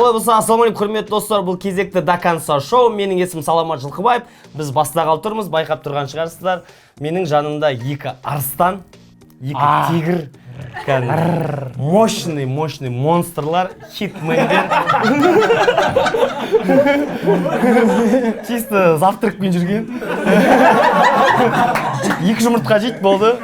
олай болса, ассалаумағалейкум құрметті достар, бұл кезекті до конца шоу. Менің есімім Саламат Жылқыбаев. Біз бастағалы тұрмыз, байқап тұрған шығарсыздар. Менің жанымда екі арыстан, екі тигр, мощный монстрлар, хитмендер. Чисто завтракпен жүрген. Екі жұмыртқа жейді болды.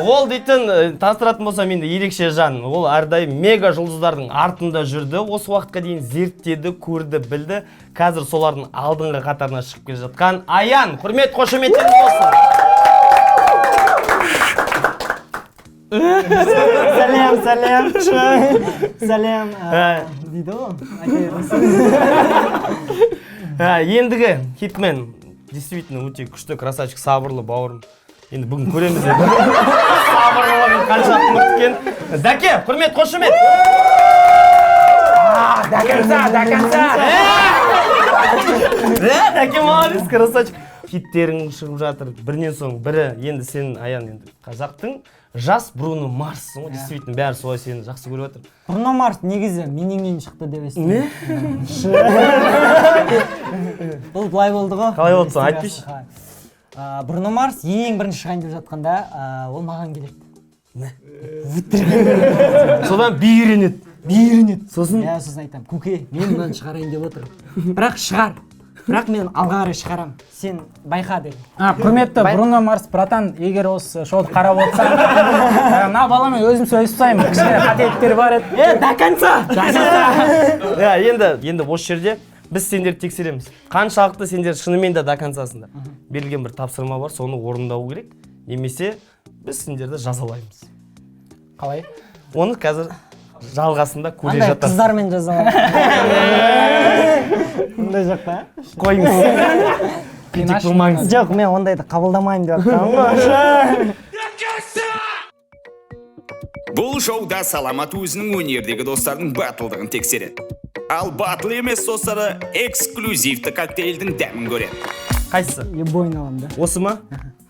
Ол дейтін таныстыратын болса менде ерекше жан. Ол әрдайым мега жұлдыздардың артында жүрді. Осы уақытқа дейін зерттеді, көрді, білді. Қазір солардың алдыңғы қатарына шығып келе жатқан Аян. Құрмет, қошеметтеріңіз болсын. Сәлем. Дейді ғой. Ендігі хитмен. Действительно, өте күшті, красавчик, сабырлы бауырым. Енді бүгін көреміз еді. Сабырлылығын қаншақты мүрткен. Дәке, құрмет, қошемет. Дәке молодец, красавчик. Хиттерің шығып жатыр. Бірінен соң бірі. Енді сен, Аян, енді қазақтың жас Бруно Марс. Действительно, бәрі солай сені жақсы көріп жатыр. Бруно Марс негізі меніңнен шықты деп естідім. Не? Бұл былай болды ғой. Қалай болды соң, айтпайшы. Бруно Марс ең бірінші шығайын деп жатқанда, ол маған келеді. Не? Содан бейіренеді. Сосын? Иә, сосын айтам, көке, мен мұнан шығарайын деп отырым. Бірақ шығар. Бірақ мен алға қарай шығарам. Сен байқа деді. Құрметті Бруно Марс, братан, егер осы шоуды қарап отырсаң, мына баламен өзім сөйлесіп тастаймын. Кішкене қателіктер бар еді. До конца. Енді осы жерде біз сендерді тексереміз. Қаншалықты сендер шынымен де до концасында. Берілген бір тапсырма бар, соны орындау керек. Немесе біз сендерді жазалаймыз. Қалай? Оны қазір жалғасында көре жатасыз. жатасыз. Қыздармен жазалаймыз. Ондай жоқ па? Қойыңыз. Кетек болмаңыз. Жоқ, мен ондайды қабылдамайын деп жатқаным ғой. Бұл шоуда Саламат өзінің өнердегі достардың батылдығын тексереді. Ал батыл емес достары эксклюзивті коктейльдің дәмін көреді. Қайсысы? Бойын алам да. Осы ма?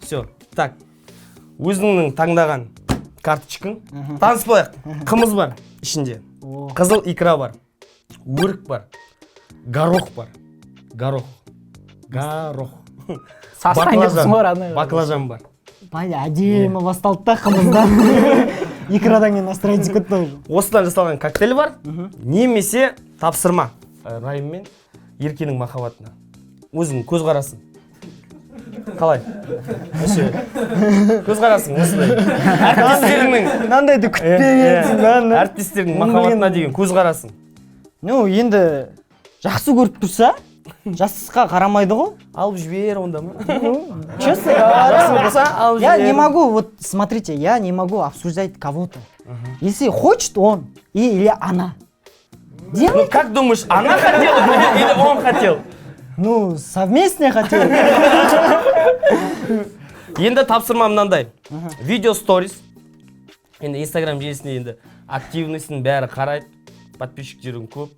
Все. Так. Өзіңнің таңдаған карточкың. Таныспайық. Қымыз бар ішінде. Қызыл икра бар. Өрік бар. Горох бар. Горох. Баклажан бар. Әдемі басталды да қымыздан. Икрадан кейін настроение кетті. Осыдан жасалған коктейль бар. Немесе тапсырма. Райым мен Еркенің махаббатына. Өзің көз қарасын. Қалай? Көз қарасын осындай. Нандайды күтпегенсің. Әртістердің махаббатына деген көз қарасын. Ну, енді жақсы көріп тұрса, жастыққа қарамайды ғой. Алып жібер онда ма? Честно, я не могу, вот смотрите, я не могу обсуждать кого-то. Если хочет он или она. Ну, как думаешь, она хотела или он хотел? Ну, совместно хотел. Енді тапсырма мынандай. Видео сторис. Енді Instagram желісінде енді активностьтің бәрі қарайды. Подписчиктерің көп.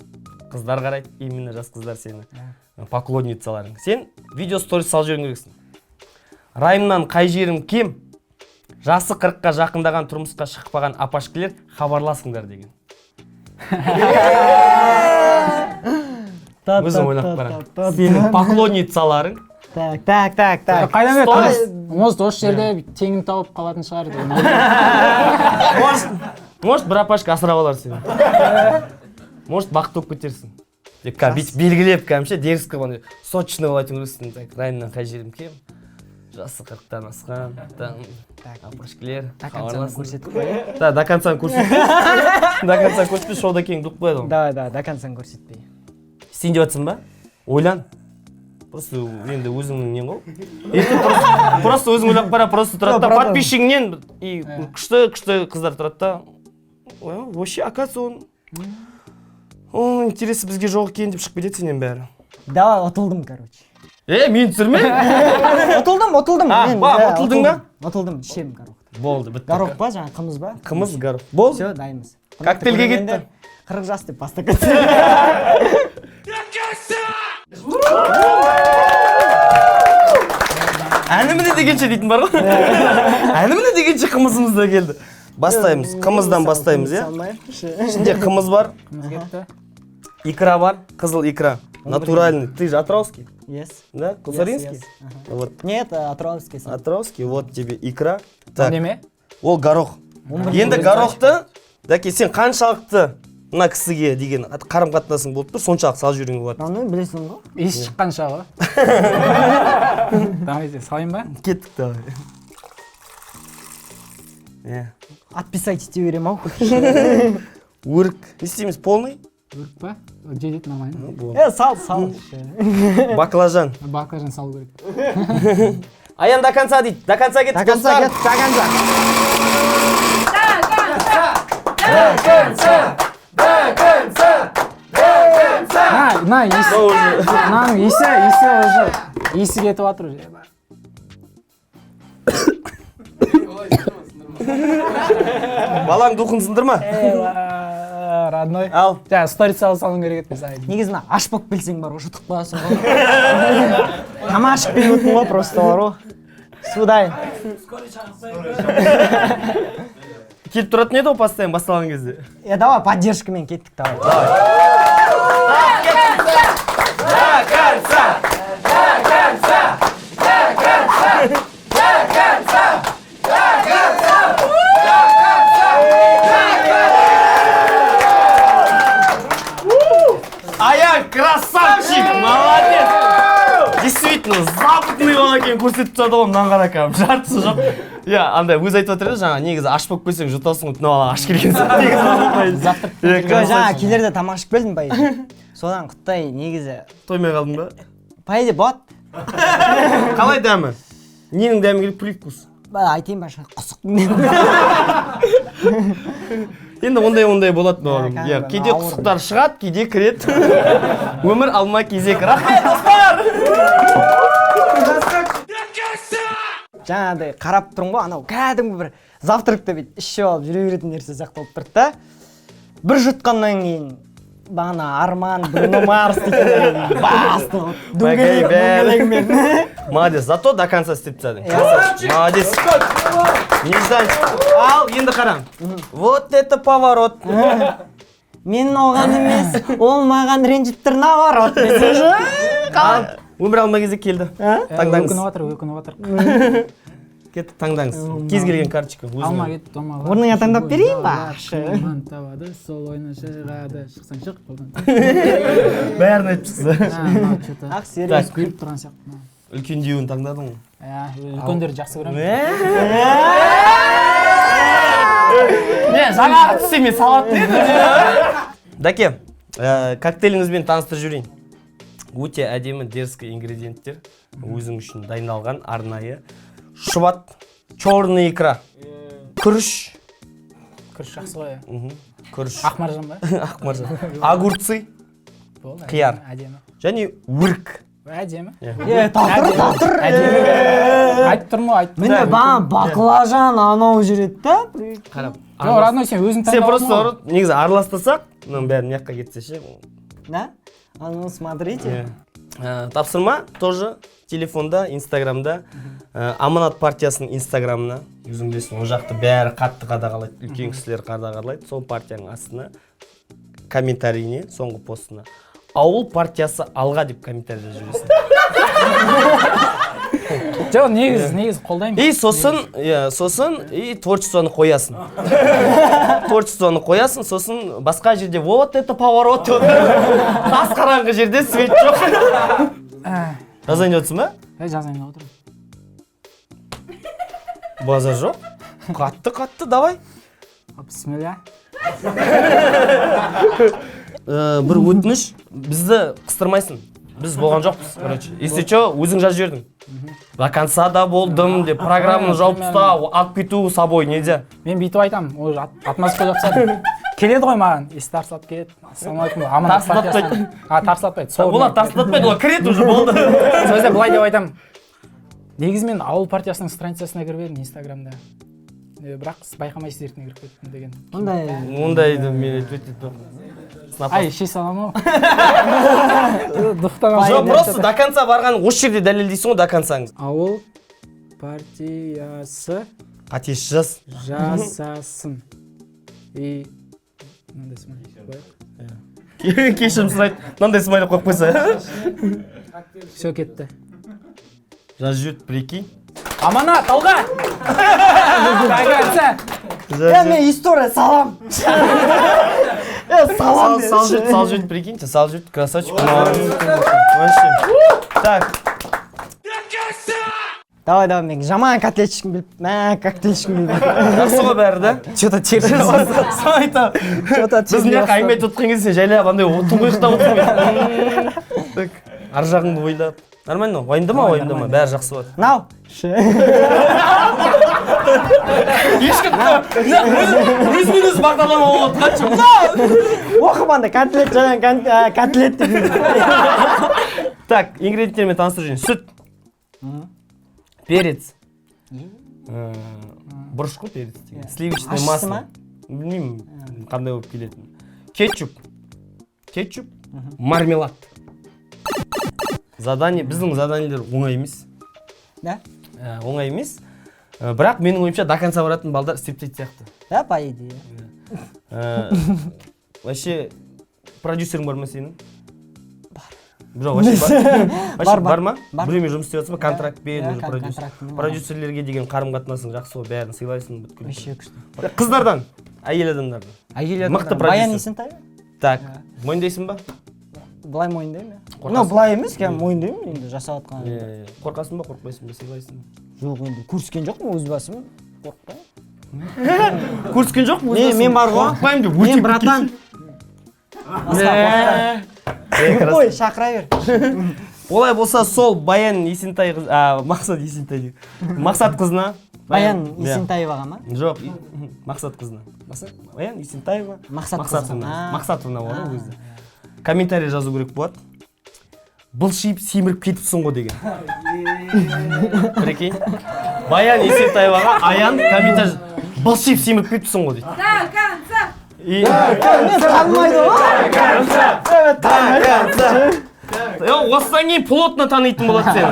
Қыздар қарайды. Именно жас қыздар сені. Поклонницаларың. Сен видео сторис салып жіберген керексің. Райымнан қай жерім кем? Жасы 40-қа жақындаған тұрмысқа шықпаған апашкілер хабарласыңдар деген. Өзің ойлап қара. Сенің поклонницаларың. Так. Қайдан бер? Может, осы жерде теңін тауып қалатын шығар. Может, бір апашка асырап алар сені. Может, бақыт болып кетерсің. Белгілеп кәмше деріс қылған. Сочный болып айтың көресің. Райымнан қай жерім кем? Жасы 40-тан асқан. Апашкілер хабарласың. До конца көрсетпей. До конца көрсетпей, шоуда кейін біліп қояды. Да, до конца көрсетпей. Сен деп жатсың ба? Ойлан. Просто енді өзіңнің нен ғой. Просто өзің ойлап қара, просто тұрады да подписчигіңнен күшті қыздар тұрады да. Вообще, оказывается, он интересі бізге жоқ екен деп шығып кетеді сенен бәрі. Давай, отылдым, короче. Мен түсірме? Отылдым. Отылдың ба? Отылдым, ішем горох. Болды, бітті. Горох ба, жаңа қымыз ба? Қымыз, горох. Болды. Все, дайынбыз. Коктейльге кетті. 40 жас деп бастап кетті. Әніміне дегенше дейтін бар ғой. Әніміне дегенше қымызымыз да келді. Бастаймыз. Қымыздан бастаймыз, иә? Ішінде қымыз бар. икра бар, қызыл икра. Натуральный. Ты же Атырауский, Yes. да? Кусаринский? Yes, yes. Ага. Вот. Нет, Атырауский. Атырауский, вот тебе икра. Ол Так, неме? ол горох. Енді горохты, дәке сен қаншалықты мына кісіге деген қарым-қатынасың болып тұр, соншалық салып жіберуіңе болады. Аны білесің ғой? Иіс шыққанша ғой. Давайте, салайын ба? Кеттік давай. Отписать ете берем ау. Өрік. Не істейміз, полный? Өрік па? Жетеді нормально. Сал. Баклажан. Баклажан салу керек. Аян до конца дейді. До конца кеттік, До конца, достар. до конца. На, иіс. Мынаның иісі уже. Иісі кетіп жатыр уже. Балаң духын сындырма. Родной. Ал. Жаңа сторис салуың керек еді біз. Негізі мына аш болып келсең бар, жұтып қоясың ғой. Тамашық беріп өттің ғой, просто бар ғой. Судай. Келіп тұратын еді ғой постоянно басталған кезде. Давай, поддержкамен кеттік, давай. Аян, красавчик, молодец! Действительно, запытный бала екен көрсетіп тастады ғой, мынаған қара кәдімгі жартысы жоқ. Андай өзі айтып отыр еді, жаңа негізі аш болып келсең жұтасың ғой, бала аш келген соң. Жаңа келерде тамақ ішіп келдім, по идее. Содан құттай негізі. Тоймай қалдың ба? По идее, болады. Қалай дәмі? Ненің дәмі керек, привкус? Айтайын ба, құсық. Енді ондай болады бауырым. Кейде ауыр. құсықтар шығады, кейде кіреді. Өмір алма кезек. Рахмет, достар! Жаңағыдай қарап тұрмын ғой, анау кәдімгі бір завтракта бүйтіп ішіп алып жүре беретін нәрсе сияқты болып тұрды да. Bir жұтқаннан кейін бағана Арман, Бруно Марс деген басты дөңгелегімен. Молодец, зато до конца істеп тастадың. Молодец. Не знаю. Ал, енді қарам. Вот это поворот. Мен оған емес, ол маған ренжіп тұр, наоборот. Өмір алма кезек келді. Таңдаңыз. Өкініп отыр. Кеттік, таңдаңыз. Кез келген карточка. Алма кетті, домаға. Орныңа таңдап берейін ба? Ман табады, сол ойына шығады. Шықсаң шық, болдан. Бәрін айтып шықса. Ақ, сериус. Күліп тұрған сияқты. Үлкен деуін таңдадың ғой. Үлкендерді жақсы көремін. Не, жаңағы түссе мен салатын еді. Дәке, коктейліңізбен таныстырып жіберейін. Өте әдемі дерзкий ингредиенттер. Өзің үшін дайындалған арнайы. Шұбат, черный икра, күріш. Күріш жақсы ғой. Күріш. Ақмаржан ба? Ақмаржан. Огурцы, қияр. Әдемі. Және өрік. Әдемі. Татыр. Айтып тұрмын ғой, айтып тұрмын. Міне баклажан анау жүреді да. Қарап. Жоқ, Родной, сен өзің Сен таңдап просто негізі араластырсақ, мынаның бәрін мына жаққа кетсе ше. Да? А ну смотрите. Тапсырма тоже телефонда, инстаграмда. Аманат партиясының инстаграмына. Өзің білесің, ол жақты бәрі қатты қадағалайды, үлкен кісілер қадағалайды. Сол партияның астына комментарийіне, соңғы постына ауыл партиясы алға деп комментарий жазып жібересің. Жоқ, негіз қолдаймын. И сосын творчествоны қоясың. Творчествоны қоясың, сосын басқа жерде вот это поворот. Тас қараңғы жерде свет жоқ. Жазайын отырсың ба? Жазайын отырмын. Базар жоқ. Қатты, давай. Бисмилля. Бір өтініш, бізді қыстырмайсың. Біз болған жоқпыз, короче. Если что, өзің жазып жібердің. До конца да болдым деп программаны жауып тастау, алып кету с собой нельзя. Мен бүйтіп айтам, ол атмосфера жасады. Келеді ғой маған, есі тарсылап келеді. Ассалаумағалейкум. Аманат партиясынан. Тарсылатпайды. Олар тарсылатпайды, олар кіреді уже болды. Сөзде былай деп айтам. Негізі мен ауыл партиясының страницасына кіріп едім инстаграмда. Бірақ байқамайсыз ертіне кіріп кеттім деген. Ондайды мен өтетін. Ай, шей салам ау. Жоқ, просто до конца барған осы жерде дәлелдейсің ғой, до концаңыз. Ауыл партиясы Қатеш жаз. жасасын. И Кешірім сұрайды. Мынандай смайлик қойып қойса. Все кетті. Жазып жүрді, прикинь. Аманат, алға! Мен история салам. Салам. Сал жүрді, прикиньте, сал жүрді, красавчик. Вообще. Так. Давай, мен жаман котлетчикін біліп, коктейльчикін біліп. Жақсы ғой бәрі да? Че-то теріс. Сол айтам. Біз мына жаққа әңгіме тұтқан кезде сен жайлап андай тұңғиықтап отырсың. Так, ар жағыңды ойлап. Нормально, уайымдама, бәрі жақсы болады. Нау. Ешкім өз бағдарлама болып отқаншы. Оқыманда котлет жаңа котлет деп. Так, ингредиенттермен таныстырып жүрейін. Сүт. Перец. Бұрыш қой перец деген. Сливочное масло. Білмеймін қандай болып келетінін. Кетчуп. Мармелад. Біздің заданиелер оңай емес. Да? Оңай емес. Бірақ менің ойымша до конца баратын балдар істептейді сияқты. Да, по идее. Вообще, продюсерің бар ма сенің? Жоқ, вообще бар ма? Біреумен жұмыс істеп жатсың ба? Контракт бердің, продюсер. Продюсерлерге деген қарым-қатынасың жақсы ғой, бәрін сыйлайсың. Вообще күшті. Қыздардан, әйел адамдардан. Мықты продюсер. Баян Есентаева? Так, мойындайсың ба? Былай мойындаймын. Ну, былай емес, кәдімгі мойындаймын, енді жасап атқан. Қорқасың ба, қорқпайсың ба, сыйлайсың ба? Жоқ, енді көріскен жоқпын өз басым. Қорықпаймын. Көріскен жоқпын өз басым. Мен бар ғой. Қорықпаймын деп. Мен братан. Ой, шақыра бер. Олай болса сол Баян Есентай қыз, Мақсат Есентай деп. Мақсат қызына. Баян Есентаеваға ма? Жоқ, Мақсат қызына. Баян Есентаева. Мақсатовна бар ғой өзі. Комментарий жазу керек болады. Былшиып семіріп кетіпсің ғой деген. Прикинь. Баян Есентаеваға Аян комментарий былшиып семіріп кетіпсің ғой дейді. До конца! Мен танымайды ғой. Осыдан кейін плотно танитын болады сен.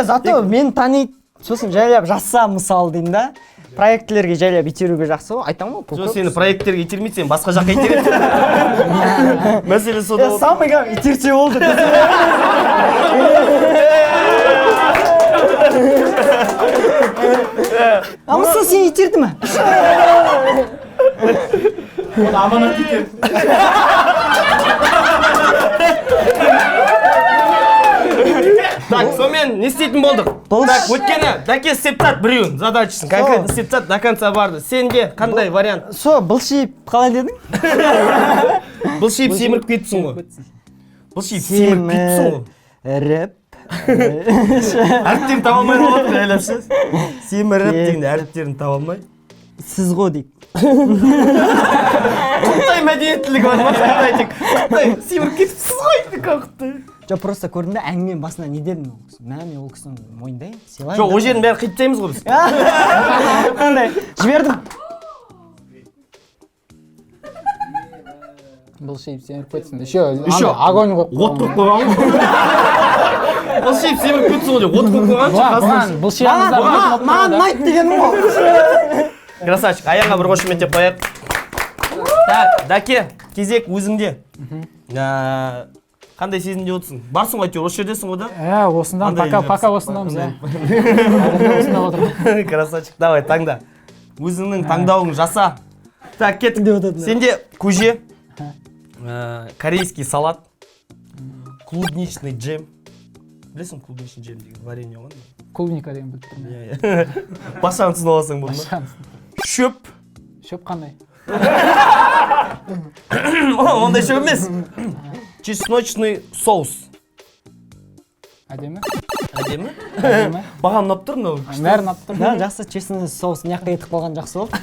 Зато мен таниды. Сосын жайлап жазса мысалы деймін да. Проектлерге жайлап итеруге жақсы ғой. Айтам ғой. Жоқ, сені проекттерге итермейді, сен басқа жаққа итереді. Мәселе сода болды. Самый главный итерсе болды. Амысын сен итерді ма? Аманат итерді. Так, сонымен не істейтін болдық? Так, өткені Дәке істеп тат біреуін, задачасын. Конкретно істеп тат, до конца барды. Сенде қандай вариант? Былшиып қалай дедің? Былшиып семіріп кетіпсің ғой. Былшиып семіріп кетіпсің ғой. Семіріп. Әріптерін таба алмай қалады, айлапшы. Семіріп дегенде әріптерін таба алмай. Сіз ғой дейік. Құттай мәдениеттілігі бар ма? Құттай семіріп кетіпсіз ғой дейді қақытты. Жоқ, просто көрдім да әңгімен басына не дедім ол кісі. Мен ол кісіні мойындаймын, сыйлаймын. Жоқ, ол жерін бәрі қиттаймыз ғой біз. Қандай, жібердім. Былшиып семіріп кетсін. Еще огонь қойып қойған. От қойып қойған ғой. Былшиып семіріп кетсін ғой деп, от қойып қойған. Маған ұнайды дегенім ғой. Красавчик, Аянға бір қошеметтеп қояйық. Так, Дәке, кезек өзіңде. Қандай сезімде отырсың? Барсың ғой әйтеуір, осы жердесің ғой да? Осындан, пока осындамыз, осында отырмын. Красавчик, давай, таңда. Өзіңнің таңдауың жаса. Так, кеттік. Сенде көже, корейский салат, клубничный джем. Білесің клубничный джем деген варенье ғой? Клубника деген біліп тұрмын. Башанысын аласың бұл ма? Шөп. Шөп қандай? Ондай шөп емес. Чесночный соус. Әдемі? Әдемі? Бағам ұнап тұр мынау. Бәрі ұнап тұр. Жақсы, чесночный соус мияққа етіп қалған жақсы болды.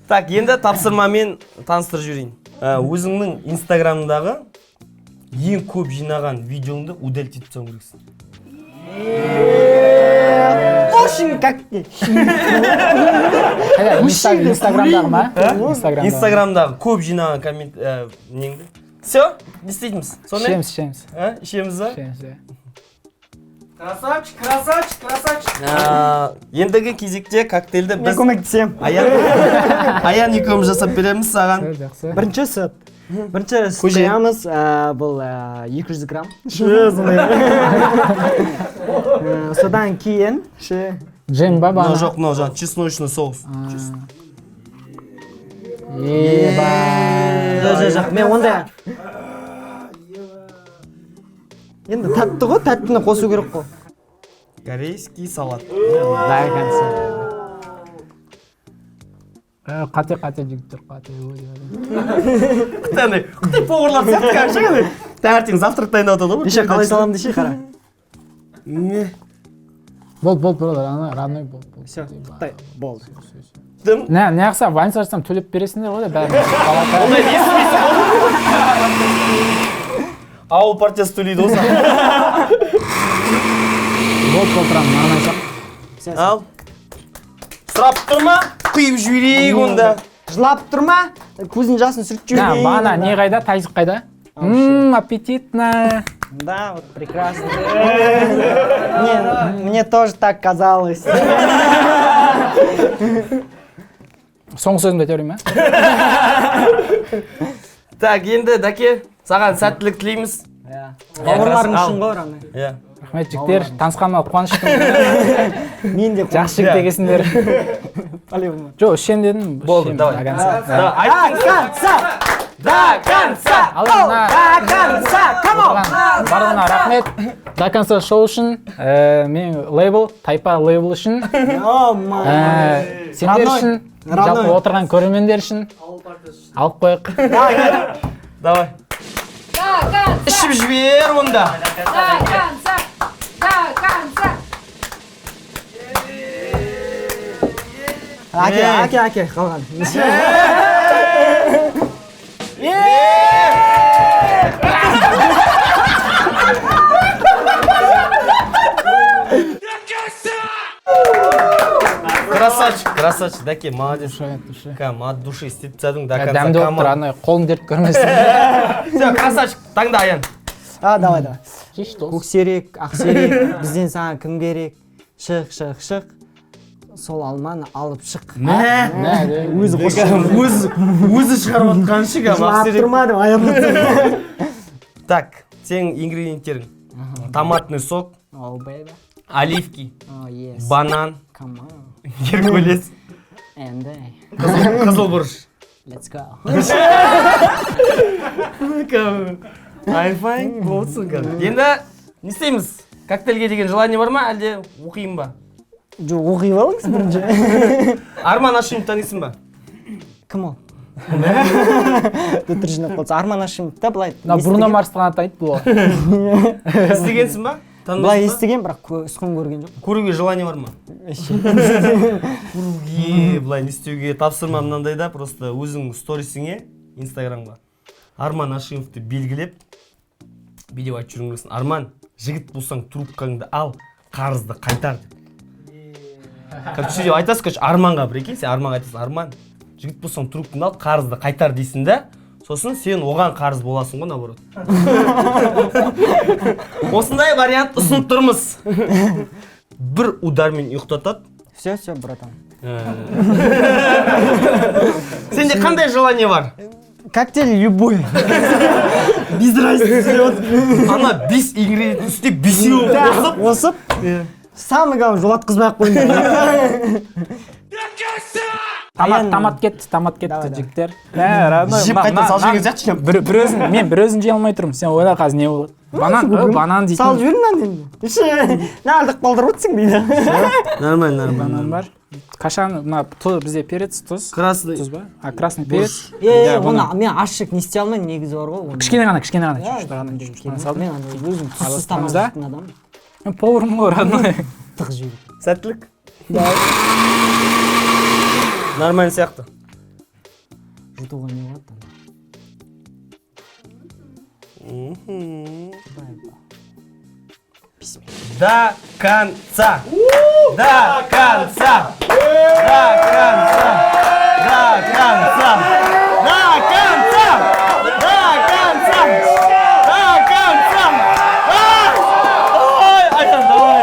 Так, енді тапсырмамен таныстырып жіберейін. Өзіңнің инстаграмдағы ең көп жинаған видеоңды удалить етіп тастау керексің. Очень как Инстаграмдағы ма? Инстаграмдағы көп жинаған коммент неңді. Все, не істейтінбіз? Ішеміз. Ішеміз ба? Ішеміз, Красавчик. Ендігі кезекте коктейлді Мен біз көмектесем. Аян екеуміз жасап береміз саған. Жақсы. Бірінші сүт. Бірінші сүт Көже. құямыз, бұл 200 грамм. Содан кейін, Джем ба Мынау бана? жоқ, мынау жаңағы чесночный соус. жоқ, мен онда. Енді тәтті ғой, тәттіні қосу керек қой. Корейский салат. Қате жігіттер, қате. Қытай поварлар сияқты кәмші. Таңертең завтрак дайындап отыр ғой. Деше қалай салам деше қара. Болды, ана родной болды. Все, Қытай болды. Не қылса, ванис ашсам төлеп бересіңдер ғой да бәрін. Ондай естімейсің ғой. Ауыл партиясы төлейді осы. Болды, нормально жоқ. Ал. Сұрап тұрма, құйып жіберейік онда. Жылап тұрма, көзін жасын сүртіп жіберейін. Бана не қайда, тайзық қайда? Аппетитно. Да, вот прекрасно. Мне тоже так казалось. Соңғы сөзімді айта берейін ма? Так, енді Дәке, саған сәттілік тілейміз. Бауырларың үшін ғой, Раны. Рахмет жігіттер, танысқаныма қуаныштымын. Мен де Жақсы жігіт екенсіңдер. По-любому. Жоқ, ішем дедім. Болды, давай. До конца! Барлығына рахмет. До конца шоу үшін, мен лейбл, тайпа лейбл үшін, сендер үшін, жалпы отырған көрермендер үшін алып қойық. Давай. Ішіп жібер онда. Әке, қалған. Красавчик, Дәке, молодец. Кәм, от души істеп тастадың, до конца Дәмді болып тұр, команда. анай қолын дерт көрмесін. Все, красавчик, таңда Аян. Давай. Жеш дос. Көксерек, ақсерек, бізден саған кім керек? Шық. Сол алманы алып шық. Өзі шығарып отқан шыға. Жылап тұрмадым, аяғымды. Так, сенің ингредиенттерің. Томатный сок, Oh, baby. оливки, Oh, yes. банан, Come on. геркулес, And қызыл бұрыш. let's go. Айфайн, болсын кәм. Енді не істейміз? Коктейльге деген желание бар ма, әлде оқиын ба? Жоқ, оқи балыңыз бірінші. Арман Ашимов танисың ба? Кім ол? Өтір жинап қолса, Арман Ашимов та былай. Бруно Марс ғана тайды бұл. Естігенсің ба? Былай естіген, бірақ үскін көрген жоқ. Көруге желание бар ма? Көруге, былай не істеуге тапсырма мынандайда, просто өзің сторисіңе, инстаграмға Арман Ашимовты белгілеп, видео айтып жүріңдерсің. Арман, жігіт болсаң трубкаңды ал, қарызды қайтар. Короче, айтасың, короче, Арманға прикинь, сен Арманға айтасың, Арман, жігіт болсаң трубкаңды ал, қарызды қайтар дейсің да, сосын сен оған қарыз боласың ғой, наоборот. Осындай вариант ұсынып тұрмыз. Бір удармен ұйықтатады. Все, братан. Сенде қандай желание бар? Коктейль любой. Без разницы. Ана 5 ингредиент үстеп 5-еуін Осып, самый главный жолатқызбай-ақ қойыңдар. Томат кетті жігіттер. Жеп қайта салып жеген сияқты. Мен бір өзін жей алмай тұрмын, сен ойла қазір не болады. Банан дейтін. Салып жіберін әнді. Не алдық қалдырып өтсің дейді. Нормально. Банан бар. Қашан, бізде перец, тұз. Красный. Тұз ба? Красный перец. Оны мен ашық не істей алмаймын, негізі бар ғой. Кішкене ғана. Мен өзім тұзсыз тамақ жейтін адам. Мен поварым ғой, родной. Тық жейді. Сәттілік? Нормально сияқты. Жұтуға не болады? До конца! До конца! До конца! До конца! До конца! До конца! До конца! Ой, Аян, давай!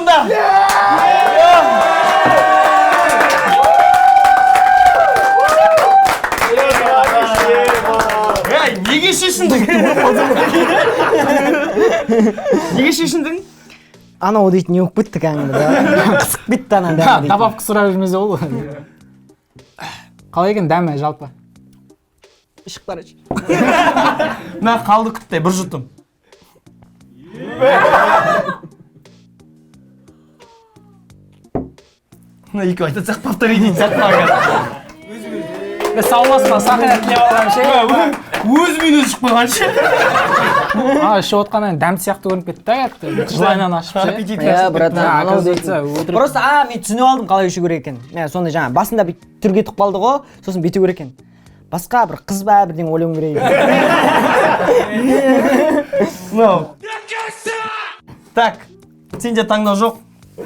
орында. Неге шешіндің? Неге шешіндің? Анау дейтін не болып кетті кәдімгі да. Қысып кетті ана дәмі. Добавка сұрап жүрмесе ол. Қалай екен дәмі жалпы? Ішіп қарашы. Мә қалды күтті, бір жұтым. Екі айтатсақ повтори дейін сәтті. Біз салмасына сақинат не болған ше. Өзімен өзі шықпай қанша. Ішіп отқаннан дәм сияқты көрініп кетті да кәдімгі. Жылайынан ашып ше. Аппетит. Братан, анау Оказывается, дейтін. өтірік. Просто мен түсініп алдым қалай ішу керек екен. Мен сонда жаңа басында бүйтіп түр кетіп қалды ғой, сосын бүйту керек екен. Басқа бір қыз ба бірдеңе ойлауым керек екен. Так, сенде таңдау жоқ. У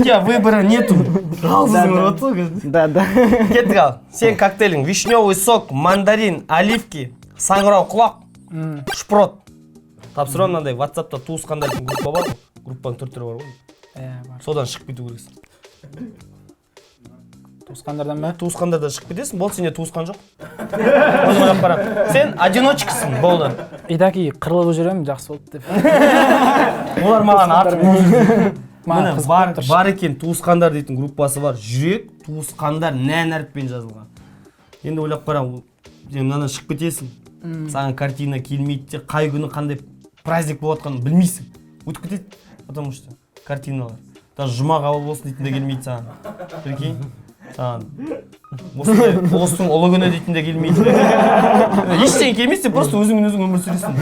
тебя выбора нету. Да. Кеттік ал. Сен коктейлің вишневый сок, мандарин, оливки, саңырау құлақ, шпрот. Тапсырам мынандай WhatsApp'та туысқандардың группа бар ғой. Группаның түр түрі бар ғой. Содан шығып кету керексің. Туысқандардан ба? Туысқандардан шығып кетесің, болды сенде туысқан жоқ. Өзім ойлап қарап. Сен одиночкасың, болды. Идаки қырылып жүремін, жақсы болды деп. Олар маған артық. Маған қызық болып тұр. Бар екен туысқандар дейтін группасы бар. Жүрек, туысқандар нән әріппен жазылған. Енді ойлап қарам, сен мынаны шығып кетесің. Саған картина келмейді де, қай күні қандай праздник болып жатқанын білмейсің. Өтіп кетеді, потому что картиналар. Даже жұма қабыл болсын дейтін де келмейді саған. Прикинь? Саған осының ұлы күні дейтін де келмейді. Ештеңе келмейді, сен просто өзіңмен өзің өмір сүресің.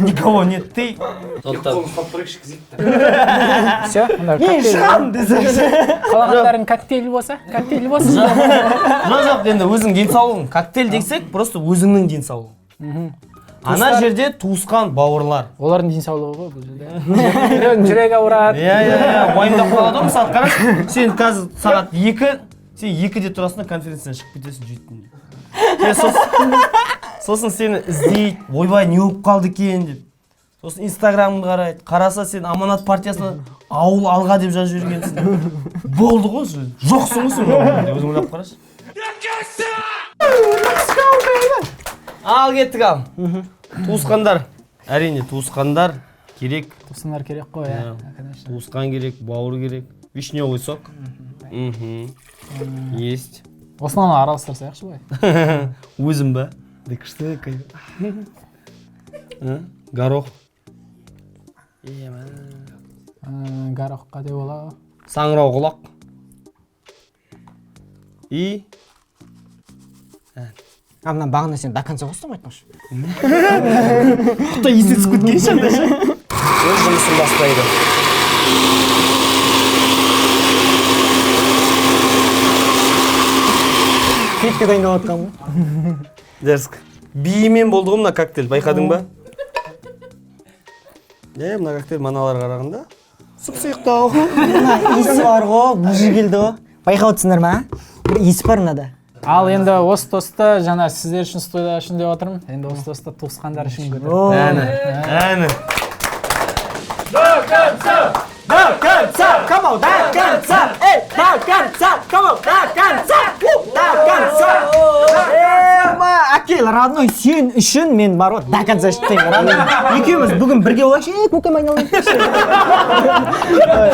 Никого нет, ты. Все, қалағандарың коктейль болса, коктейль болсын. Жоқ, енді өзің денсаулығың. Коктейль десек, просто өзіңнің денсаулығың. Ана жерде туысқан бауырлар. Олардың денсаулығы ғой бұл жерде. Жүрегі ауырады. Уайымдап қалады ғой, мысалы қарашы. Сен қазір сағат 2, сен 2-де тұрасың, конференциядан шығып кетесің жүйттің. Сосын сені іздейді, ойбай не болып қалды екен деп. Сосын инстаграмыңды қарайды, қараса сен аманат партиясына ауыл алға деп жазып жүргенсің. Болды ғой, жоқсың ғой сен. Өзің ойлап қарашы. Ал кеттік ал. Туысқандар. Әрине туысқандар керек. Туысқандар керек қой, конечно. Туысқан керек, бауыр керек. Вишневый сок. Есть. Осыны араластырсайықшы былай. Өзім ба? Да күшті. Горох. Горохқа деп ола. Саңырау құлақ. И Мына бағына сен до конца қостың айтмашы. құта есі түсіп кеткен шанда ше. Өз жұмысын бастайды. Кетке дайындап жатқан ғой. Дерзк. Биімен болды ғой мына коктейль, байқадың ба? Мына коктейль маналарға қарағанда сұп-сұйықтау. Мына иісі бар ғой, бұжы келді ғой. Байқап отырсыңдар ма? Бір иісі бар мынада. Ал енді осы тосты жаңа сіздер үшін студия үшін деп отырмын. Енді осы тосты туысқандар үшін көтер. Әні. Come on, до конца! Эй, до конца! Come on, до конца! До конца! Әкел, родной, сен үшін мен бар ғой, до конца іштеймін, родной. Екеуміз бүгін бірге болайықшы, көкем айналайын.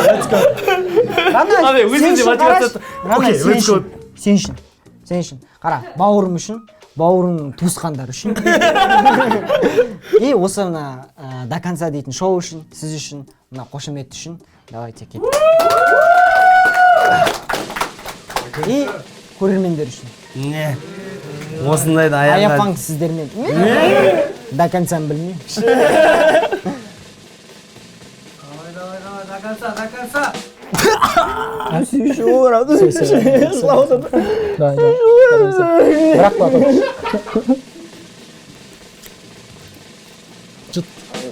Let's go. Родной, сен үшін. Қара, бауырым үшін, бауырымның туысқандары үшін. И осы мына до конца дейтін шоу үшін, сіз үшін, мына қошемет үшін. Давайте кеттік. И көрермендер үшін. Не. Осындайды аяңға. Аяпаң сіздермен. До конца білмеймін. До конца. Сүйші орады. Бірақ батыр.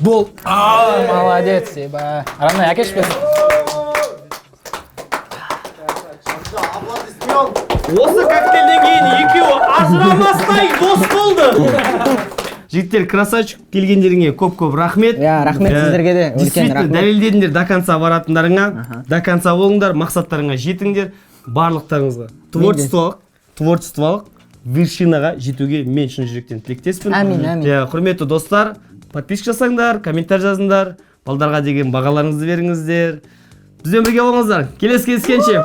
Бол. Молодец, еба. Ранай, әкеш бе? Осы коктейльден кейін екеуі ажырамастай дос болды. Жігіттер, красавчик, келгендеріңе көп рахмет. Рахмет сіздерге де, үлкен Действительно, рахмет. дәлелдедіңдер до конца баратындарыңа, до конца болыңдар, мақсаттарыңа жетіңдер, барлықтарыңызға. Творчестволық вершинаға жетуге мен шын жүректен тілектеспін. Әмин. Құрметті достар, подписка жасаңдар, комментарий жазыңдар, балдарға деген бағаларыңызды беріңіздер. Бізбен бірге болыңыздар. Келесі кездескенше.